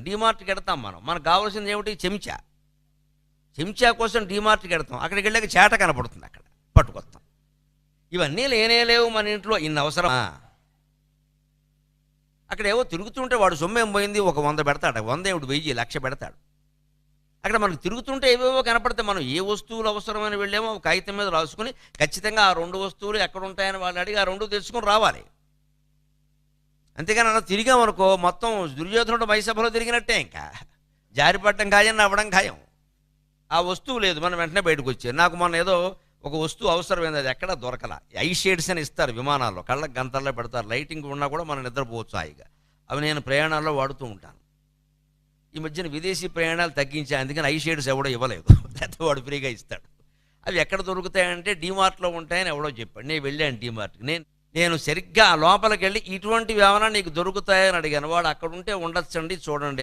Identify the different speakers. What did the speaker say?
Speaker 1: డీమార్ట్కి వెడతాం మనం, మనకు కావాల్సింది ఏమిటి? చెంచా. చెంచా కోసం డీమార్ట్కి వెడతాం, అక్కడికి వెళ్ళాక చేట కనపడుతుంది, అక్కడ పట్టుకొస్తాం. ఇవన్నీ లేనే లేవు మన ఇంట్లో, ఇన్ని అవసరమా? అక్కడ ఏవో తిరుగుతుంటే వాడు సొమ్మేం పోయింది, ఒక 100 పెడతాడు, 100 ఏమిటి 1000 1,00,000 పెడతాడు. అక్కడ మనకు తిరుగుతుంటే ఏవేవో కనపడితే మనం ఏ వస్తువులు అవసరమని వెళ్ళామో ఒక కాగితం మీద రాసుకుని ఖచ్చితంగా ఆ 2 వస్తువులు ఎక్కడ ఉంటాయని వాళ్ళు అడిగి ఆ 2 తెచ్చుకొని రావాలి. అంతేగాని అలా తిరిగామనుకో మొత్తం దుర్యోధనుడు మైసభలో తిరిగినట్టే, ఇంకా జారిపడడం ఖాయం, నవ్వడం ఖాయం. ఆ వస్తువు లేదు, మనం వెంటనే బయటకు వచ్చారు. నాకు మొన్న ఏదో ఒక వస్తువు అవసరమైంది, అది ఎక్కడ దొరకల. ఐ షేడ్స్ అని ఇస్తారు విమానాల్లో, కళ్ళకు గంతల్లో పెడతారు, లైటింగ్ ఉన్నా కూడా మనం నిద్రపోవచ్చు హాయిగా. అవి నేను ప్రయాణాల్లో వాడుతూ ఉంటాను. ఈ మధ్యన విదేశీ ప్రయాణాలు తగ్గించా, అందుకని ఐ షేడ్స్ ఎవడో ఇవ్వలేదు, లేకపోతే వాడు ఫ్రీగా ఇస్తాడు. అవి ఎక్కడ దొరుకుతాయంటే డీమార్ట్లో ఉంటాయని ఎవడో చెప్పాడు. నేను వెళ్ళాను డీమార్ట్కి. నేను సరిగ్గా లోపలికి వెళ్ళి ఇటువంటివి ఏమైనా నీకు దొరుకుతాయని అడిగాను. వాడు అక్కడ ఉంటే ఉండొచ్చండి చూడండి